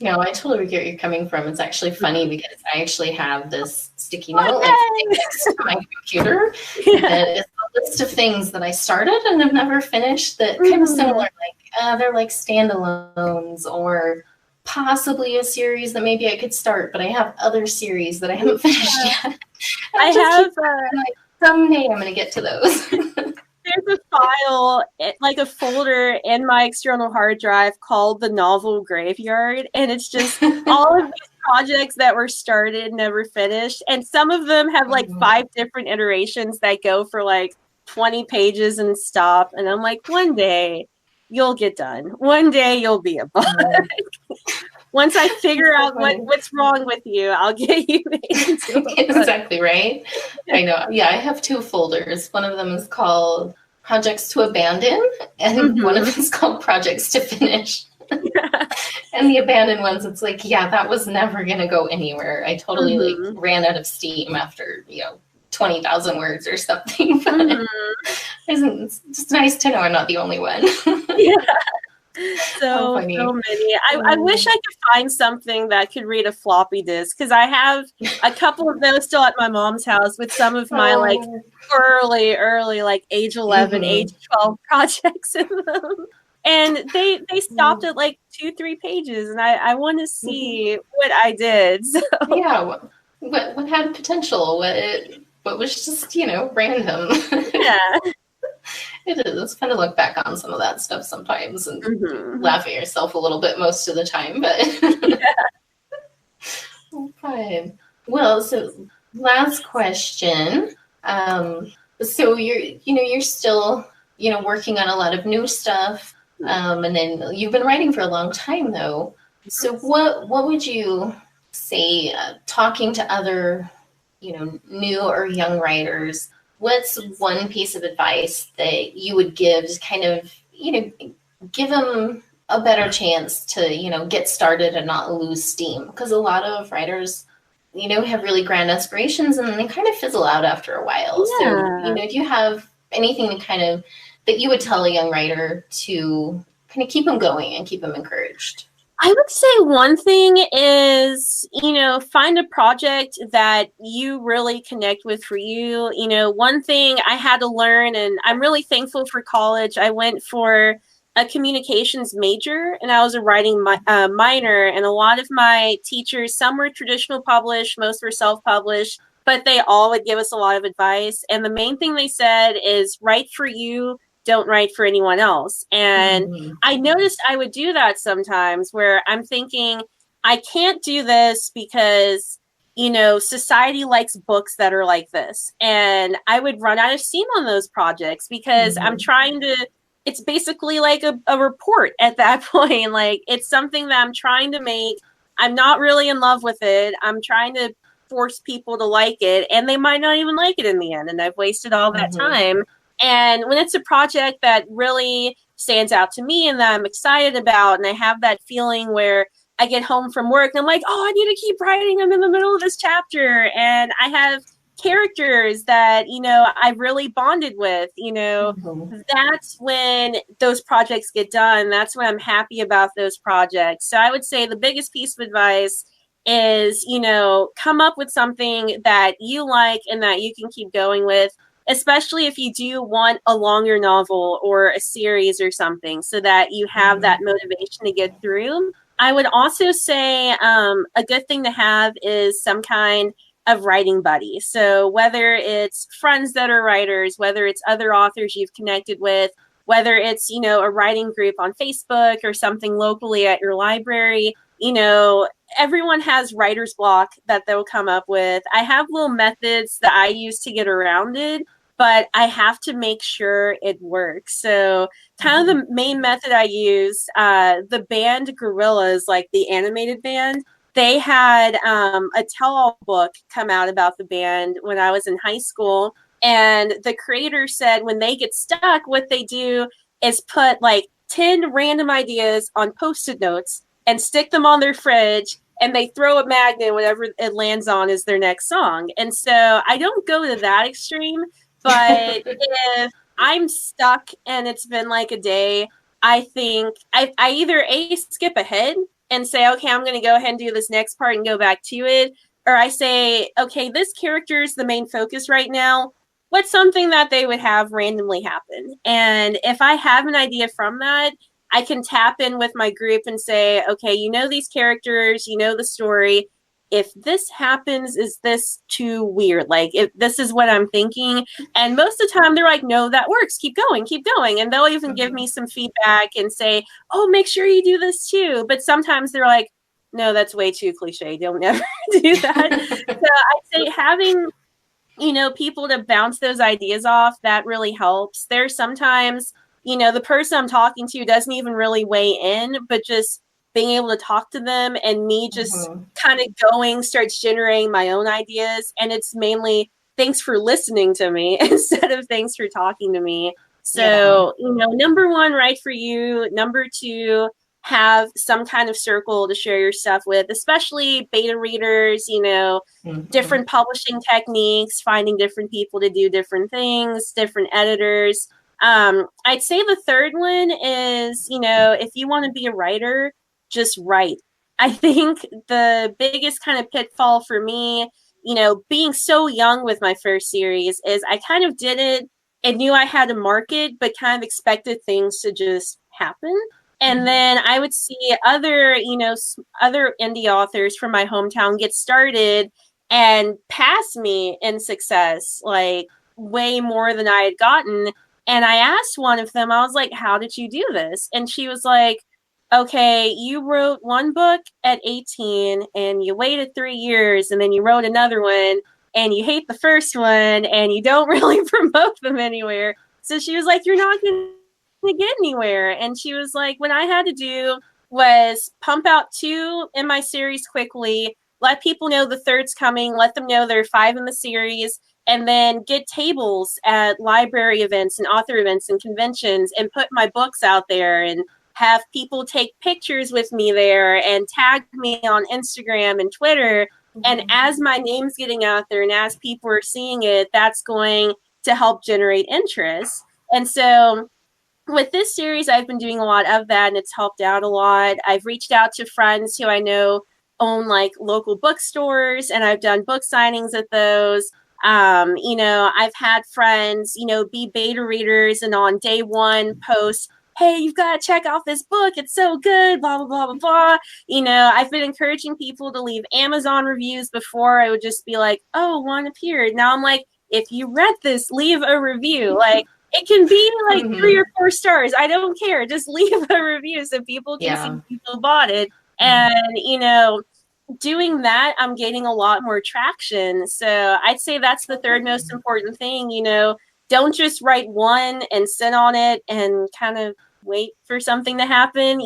[SPEAKER 1] I totally get where you're coming from. It's actually funny because I actually have this sticky note next to my computer that is a list of things that I started and have never finished that kind of similar, like they're like standalones or possibly a series that maybe I could start, but I have other series that I haven't finished yet. I have someday I'm going to get to those.
[SPEAKER 2] There's a file, like a folder in my external hard drive called the Novel Graveyard, and it's just all of these projects that were started, never finished, and some of them have like 5 different iterations that go for like 20 pages and stop, and I'm like, one day you'll get done. One day you'll be a book. Once I figure out what's wrong with you, I'll get you into it.
[SPEAKER 1] Exactly, right? I know. Yeah, I have 2 folders. One of them is called Projects to Abandon, and one of them is called Projects to Finish. And the abandoned ones, it's like, that was never going to go anywhere. I totally ran out of steam after, 20,000 words or something. But it's just nice to know I'm not the only one.
[SPEAKER 2] So many. I wish I could find something that could read a floppy disk, because I have a couple of those still at my mom's house with some of my like early like age 11, age 12 projects in them. And they stopped at like 2-3 pages, and I want to see what I did. So.
[SPEAKER 1] Yeah, what had potential? What was just random?
[SPEAKER 2] Yeah.
[SPEAKER 1] It is. It's fun to look back on some of that stuff sometimes and laugh at yourself a little bit most of the time, but fine. Well, so last question. So you're still working on a lot of new stuff, and then you've been writing for a long time though. So what would you say, talking to other new or young writers? What's one piece of advice that you would give to kind of, give them a better chance to, get started and not lose steam? Because a lot of writers, have really grand aspirations and they kind of fizzle out after a while. Yeah. So, do you have anything that you would tell a young writer to kind of keep them going and keep them encouraged?
[SPEAKER 2] I would say one thing is, find a project that you really connect with for you. One thing I had to learn, and I'm really thankful for college, I went for a communications major and I was a writing minor, and a lot of my teachers, some were traditional published, most were self-published, but they all would give us a lot of advice. And the main thing they said is write for you, don't write for anyone else. And I noticed I would do that sometimes, where I'm thinking, I can't do this because, society likes books that are like this. And I would run out of steam on those projects because I'm trying to, it's basically like a report at that point. Like, it's something that I'm trying to make. I'm not really in love with it. I'm trying to force people to like it, and they might not even like it in the end. And I've wasted all that time. And when it's a project that really stands out to me and that I'm excited about, and I have that feeling where I get home from work and I'm like, I need to keep writing. I'm in the middle of this chapter and I have characters that, I've really bonded with, that's when those projects get done. That's when I'm happy about those projects. So I would say the biggest piece of advice is, come up with something that you like and that you can keep going with, especially if you do want a longer novel or a series or something, so that you have that motivation to get through. I would also say a good thing to have is some kind of writing buddy. So whether it's friends that are writers, whether it's other authors you've connected with, whether it's, a writing group on Facebook or something locally at your library, everyone has writer's block that they'll come up with. I have little methods that I use to get around it. but I have to make sure it works. So kind of the main method I use, the band Gorillaz, like the animated band, they had a tell-all book come out about the band when I was in high school. And the creator said when they get stuck, what they do is put like 10 random ideas on Post-it notes and stick them on their fridge, and they throw a magnet, whatever it lands on is their next song. And so I don't go to that extreme, but if I'm stuck and it's been like a day, I think I either skip ahead and say, okay, I'm going to go ahead and do this next part and go back to it. Or I say, okay, this character is the main focus right now. What's something that they would have randomly happen? And if I have an idea from that, I can tap in with my group and say, okay, you know these characters, you know the story. If this happens, is this too weird? Like, if this is what I'm thinking. And most of the time they're like, no, that works. Keep going, keep going. And they'll even give me some feedback and say, oh, make sure you do this too. But sometimes they're like, no, that's way too cliche. Don't ever do that. So I'd say having, people to bounce those ideas off, that really helps. There's sometimes, the person I'm talking to doesn't even really weigh in, but just being able to talk to them and me just kind of starts generating my own ideas. And it's mainly thanks for listening to me instead of thanks for talking to me. So, number one, write for you. Number two, have some kind of circle to share your stuff with, especially beta readers, different publishing techniques, finding different people to do different things, different editors. I'd say the third one is, if you want to be a writer, just write. I think the biggest kind of pitfall for me, being so young with my first series is I kind of did it and knew I had to market, but kind of expected things to just happen. And then I would see other indie authors from my hometown get started and pass me in success, like way more than I had gotten. And I asked one of them, I was like, how did you do this? And she was like, okay, you wrote one book at 18 and you waited 3 years and then you wrote another one and you hate the first one and you don't really promote them anywhere. So she was like, you're not going to get anywhere. And she was like, what I had to do was pump out 2 in my series quickly, let people know the third's coming, let them know there are 5 in the series, and then get tables at library events and author events and conventions and put my books out there and have people take pictures with me there and tag me on Instagram and Twitter. And as my name's getting out there and as people are seeing it, that's going to help generate interest. And so with this series, I've been doing a lot of that and it's helped out a lot. I've reached out to friends who I know own like local bookstores and I've done book signings at those. I've had friends, be beta readers and on day one post, hey, you've got to check out this book. It's so good, blah, blah, blah, blah, blah. I've been encouraging people to leave Amazon reviews. Before I would just be like, oh, one appeared. Now I'm like, if you read this, leave a review. Like, it can be like 3 or 4 stars. I don't care. Just leave a review so people can see people bought it. And, doing that, I'm gaining a lot more traction. So I'd say that's the third most important thing. Don't just write one and sit on it and kind of wait for something to happen.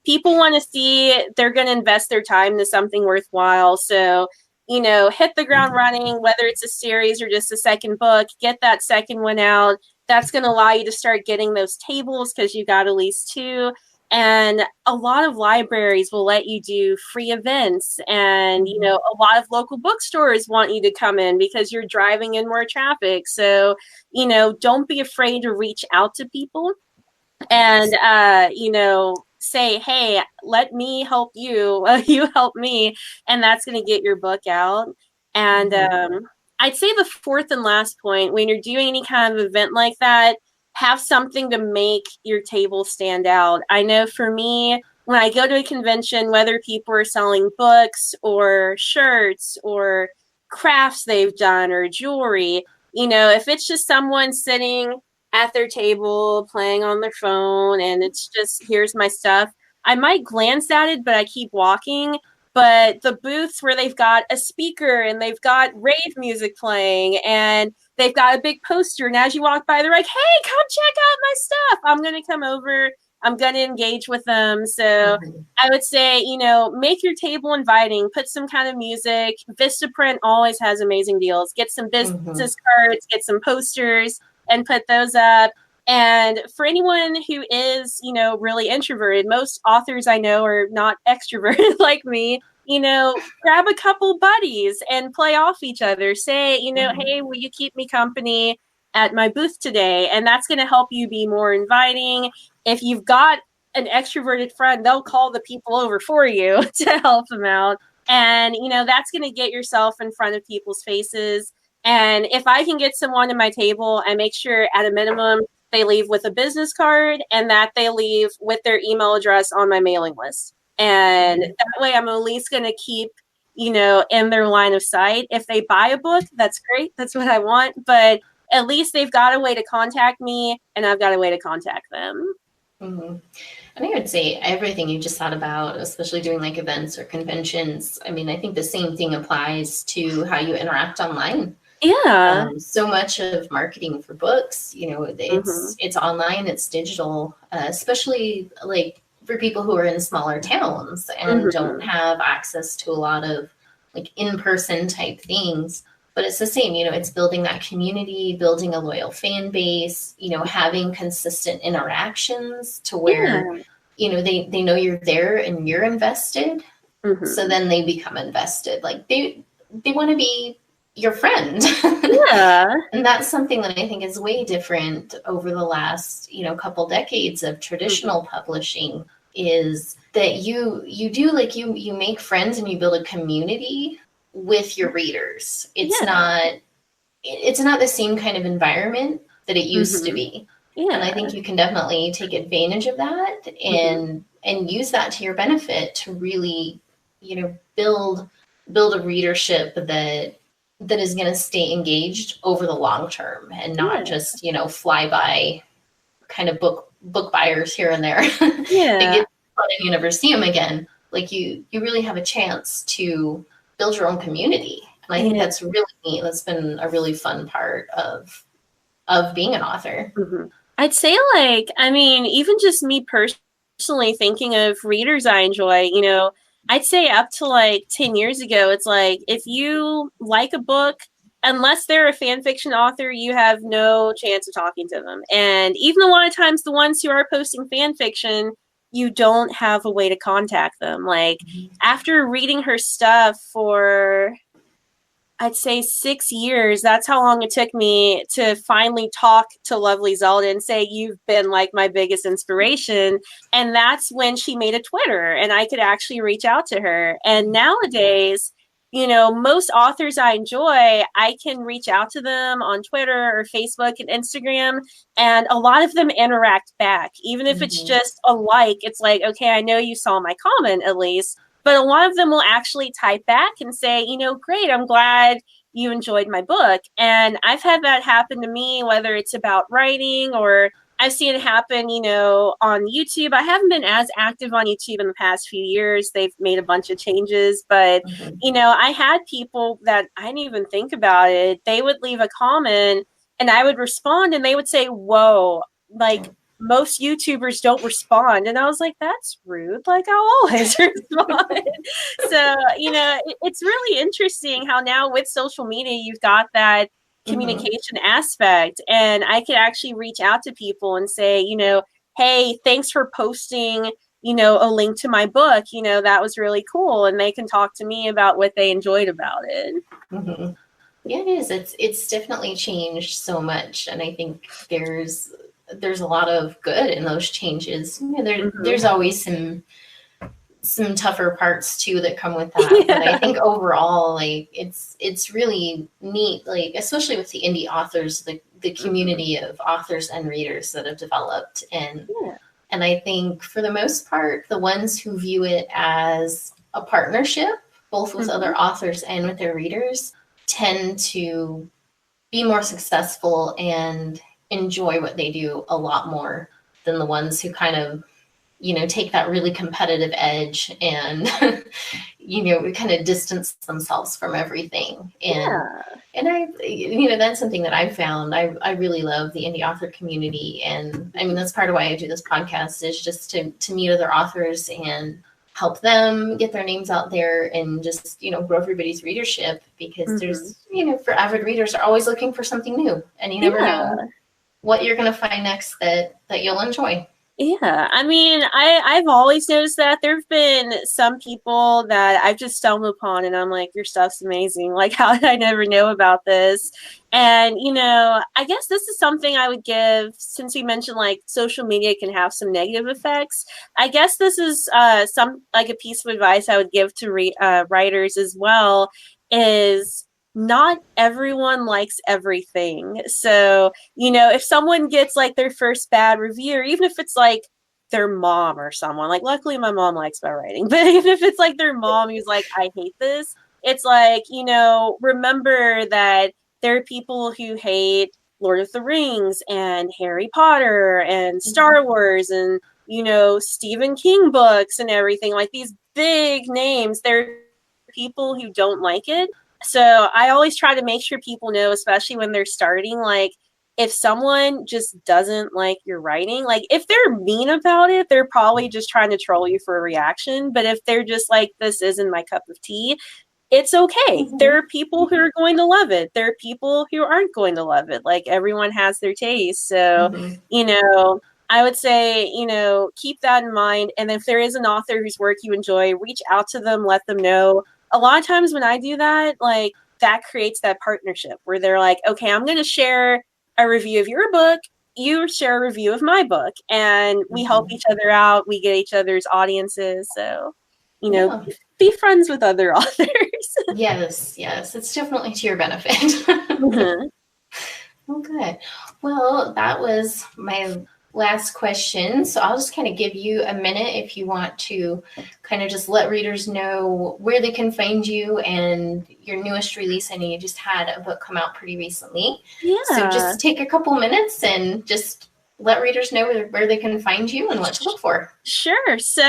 [SPEAKER 2] People want to see, they're going to invest their time to something worthwhile. So, hit the ground running, whether it's a series or just a second book, get that second one out. That's going to allow you to start getting those tables because you got at least 2. And a lot of libraries will let you do free events. And, a lot of local bookstores want you to come in because you're driving in more traffic. So, don't be afraid to reach out to people and, say, hey, let me help you. You help me. And that's going to get your book out. And I'd say the fourth and last point, when you're doing any kind of event like that, have something to make your table stand out. I know for me, when I go to a convention, whether people are selling books or shirts or crafts they've done or jewelry, if it's just someone sitting at their table playing on their phone and it's just, here's my stuff, I might glance at it, but I keep walking. But the booths where they've got a speaker and they've got rave music playing and they've got a big poster, and as you walk by, they're like, hey, come check out my stuff. I'm going to come over. I'm going to engage with them. So I would say, you know, make your table inviting, put some kind of music. Vistaprint always has amazing deals. Get some business cards, get some posters, and put those up. And for anyone who is, you know, really introverted, most authors I know are not extroverted like me. You know, grab a couple buddies and play off each other. Say, you know, hey, will you keep me company at my booth today? And that's going to help you be more inviting. If you've got an extroverted friend, they'll call the people over for you to help them out. And, you know, that's going to get yourself in front of people's faces. And if I can get someone to my table, I make sure at a minimum they leave with a business card and that they leave with their email address on my mailing list. And that way I'm at least going to keep, you know, in their line of sight. If they buy a book, that's great. That's what I want. But at least they've got a way to contact me and I've got a way to contact them.
[SPEAKER 1] And I would say everything you just thought about, especially doing like events or conventions. I mean, I think the same thing applies to how you interact online.
[SPEAKER 2] Yeah.
[SPEAKER 1] So much of marketing for books, you know, it's online, it's digital, especially like for people who are in smaller towns and don't have access to a lot of like in-person type things. But it's the same, you know, it's building that community, building a loyal fan base, you know, having consistent interactions to where, you know, they know you're there and you're invested. So then they become invested. Like they want to be your friend. And that's something that I think is way different over the last, you know, couple decades of traditional publishing, is that you do like you make friends and you build a community with your readers. It's not the same kind of environment that it used to be. And I think you can definitely take advantage of that and use that to your benefit to really, you know, build a readership that is going to stay engaged over the long term and not just, you know, fly by kind of book buyers here and there. They get fun and you never see them again. Like you really have a chance to build your own community. And I think that's really neat. That's been a really fun part of being an author.
[SPEAKER 2] I'd say, like, I mean, even just me personally thinking of readers I enjoy, you know, I'd say up to like 10 years ago, it's like, if you like a book, unless they're a fan fiction author, you have no chance of talking to them. And even a lot of times the ones who are posting fan fiction, you don't have a way to contact them. Like after reading her stuff for, I'd say 6 years, that's how long it took me to finally talk to Lovely Zelda and say, you've been like my biggest inspiration. And that's when she made a Twitter and I could actually reach out to her. And nowadays, you know, most authors I enjoy, I can reach out to them on Twitter or Facebook and Instagram, and a lot of them interact back. Even if it's just a like, it's like, okay, I know you saw my comment at least. But a lot of them will actually type back and say, you know, great, I'm glad you enjoyed my book. And I've had that happen to me, whether it's about writing or I've seen it happen, you know, on YouTube. I haven't been as active on YouTube in the past few years. They've made a bunch of changes. But, you know, I had people that I didn't even think about it. They would leave a comment and I would respond and they would say, whoa, like, most YouTubers don't respond. And I was like, that's rude. Like, I'll always respond. So, you know, it's really interesting how now with social media, you've got that communication aspect. And I could actually reach out to people and say, you know, hey, thanks for posting, you know, a link to my book. You know, that was really cool. And they can talk to me about what they enjoyed about it.
[SPEAKER 1] Yeah, it is. It's definitely changed so much. And I think there's a lot of good in those changes. You know, there's always some tougher parts too that come with that. But I think overall, like it's really neat, like especially with the indie authors, the community of authors and readers that have developed. And I think for the most part, the ones who view it as a partnership, both with other authors and with their readers, tend to be more successful and enjoy what they do a lot more than the ones who kind of take that really competitive edge and, kind of distance themselves from everything. And that's something that I've found. I really love the indie author community. And I mean, that's part of why I do this podcast, is just to meet other authors and help them get their names out there and just, grow everybody's readership, because there's, for avid readers are always looking for something new, and you never know what you're going to find next that you'll enjoy.
[SPEAKER 2] Yeah, I mean, I've always noticed that there've been some people that I've just stumbled upon and I'm like, your stuff's amazing. Like, how did I never know about this? And, I guess this is something I would give, since we mentioned like social media can have some negative effects. I guess this is a piece of advice I would give to writers as well, is not everyone likes everything. So, if someone gets like their first bad review, or even if it's like their mom or someone, like luckily my mom likes my writing, but even if it's like their mom who's like, I hate this, it's like, remember that there are people who hate Lord of the Rings and Harry Potter and Star Wars and, Stephen King books and everything, like these big names. There are people who don't like it. So I always try to make sure people know, especially when they're starting, like, if someone just doesn't like your writing, like if they're mean about it, they're probably just trying to troll you for a reaction. But if they're just like, this isn't my cup of tea, it's okay. There are people who are going to love it. There are people who aren't going to love it. Like, everyone has their taste. So, I would say, keep that in mind. And if there is an author whose work you enjoy, reach out to them, let them know. A lot of times when I do that, like, that creates that partnership where they're like, okay, I'm going to share a review of your book. You share a review of my book, and we help each other out. We get each other's audiences. So, be friends with other authors.
[SPEAKER 1] Yes. It's definitely to your benefit. Okay. Well, that was my last question. So I'll just kind of give you a minute if you want to kind of just let readers know where they can find you and your newest release. I know you just had a book come out pretty recently. Yeah. So just take a couple minutes and just let readers know where they can find you and what to look for.
[SPEAKER 2] Sure. So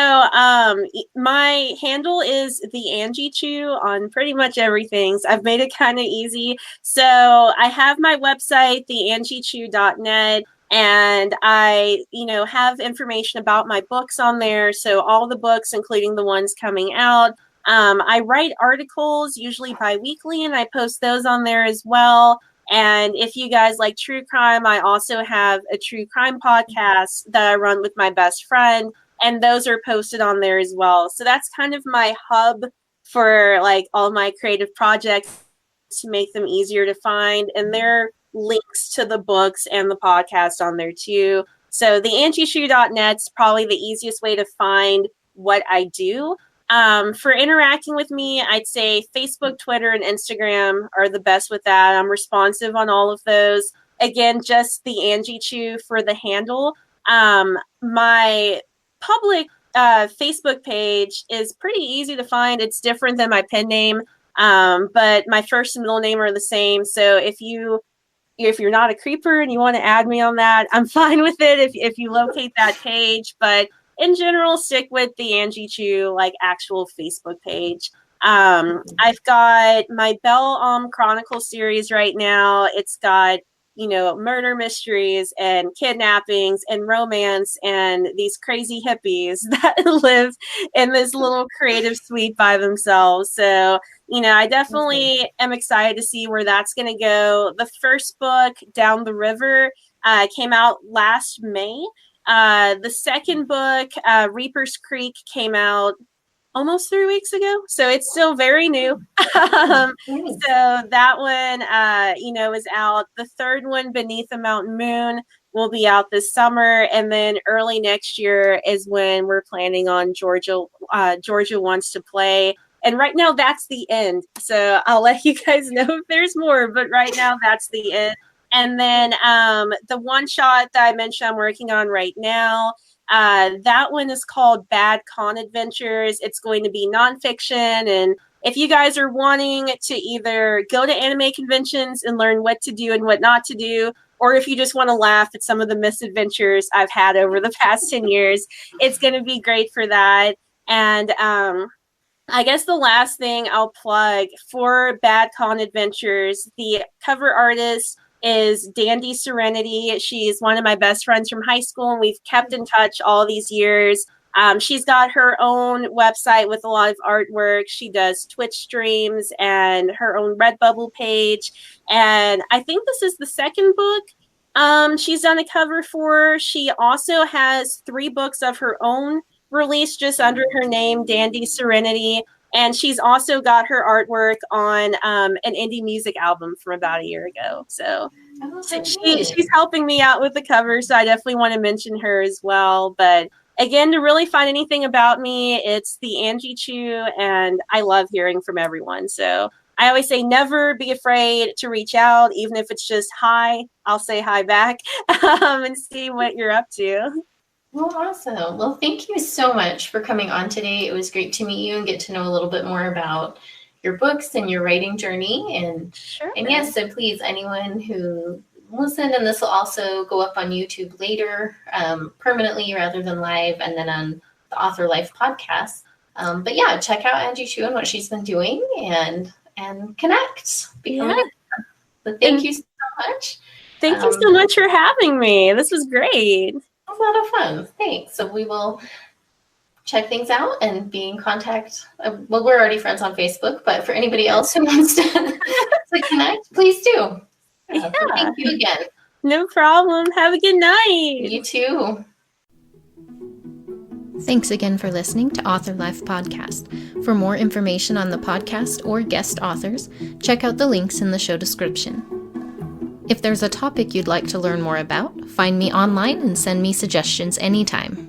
[SPEAKER 2] my handle is the Angie Chu on pretty much everything. So I've made it kind of easy. So I have my website, theangiechu.net. And I, have information about my books on there. So all the books, including the ones coming out. I write articles, usually bi-weekly, and I post those on there as well. And if you guys like true crime, I also have a true crime podcast that I run with my best friend. And those are posted on there as well. So that's kind of my hub for like all my creative projects, to make them easier to find. And they're links to the books and the podcast on there too. So theangiechu.net's probably the easiest way to find what I do. For interacting with me, I'd say Facebook, Twitter, and Instagram are the best with that. I'm responsive on all of those. Again, just the Angie Chu for the handle. My public Facebook page is pretty easy to find. It's different than my pen name, but my first and middle name are the same. So if you're not a creeper and you want to add me on that, I'm fine with it if you locate that page. But in general, stick with the Angie Chu, like, actual Facebook page. I've got my Belle Chronicle series right now. It's got, murder mysteries and kidnappings and romance and these crazy hippies that live in this little creative suite by themselves. So, I definitely am excited to see where that's going to go. The first book, Down the River, came out last May. The second book, Reaper's Creek, came out almost 3 weeks ago. So it's still very new. So that one, is out. The third one, Beneath the Mountain Moon, will be out this summer. And then early next year is when we're planning on Georgia Wants to Play. And right now that's the end. So I'll let you guys know if there's more, but right now that's the end. And then the one shot that I mentioned I'm working on right now, that one is called Bad Con Adventures. It's going to be nonfiction. And if you guys are wanting to either go to anime conventions and learn what to do and what not to do, or if you just want to laugh at some of the misadventures I've had over the past 10 years, it's going to be great for that. And I guess the last thing I'll plug for Bad Con Adventures, the cover artist is Dandy Serenity. She's one of my best friends from high school, and we've kept in touch all these years. She's got her own website with a lot of artwork. She does Twitch streams and her own Redbubble page. And I think this is the second book she's done a cover for. She also has 3 books of her own released just under her name, Dandy Serenity. And she's also got her artwork on an indie music album from about a year ago. So she's helping me out with the cover, so I definitely want to mention her as well. But again, to really find anything about me, it's the Angie Chu, and I love hearing from everyone. So I always say never be afraid to reach out, even if it's just hi. I'll say hi back and see what you're up to.
[SPEAKER 1] Well, awesome. Well, thank you so much for coming on today. It was great to meet you and get to know a little bit more about your books and your writing journey. And yes, so please, anyone who listened, and this will also go up on YouTube later, permanently rather than live, and then on the Author Life podcast. But yeah, check out Angie Chu and what she's been doing, and connect. But thank you so much.
[SPEAKER 2] Thank you so much for having me. This was great.
[SPEAKER 1] A lot of fun. Thanks. So we will check things out and be in contact. Well, we're already friends on Facebook, but for anybody else who wants to connect, please do. Thank you again.
[SPEAKER 2] No problem. Have a good night.
[SPEAKER 1] You too. Thanks again for listening to Author Life Podcast. For more information on the podcast or guest authors, check out the links in the show description. If there's a topic you'd like to learn more about, find me online and send me suggestions anytime.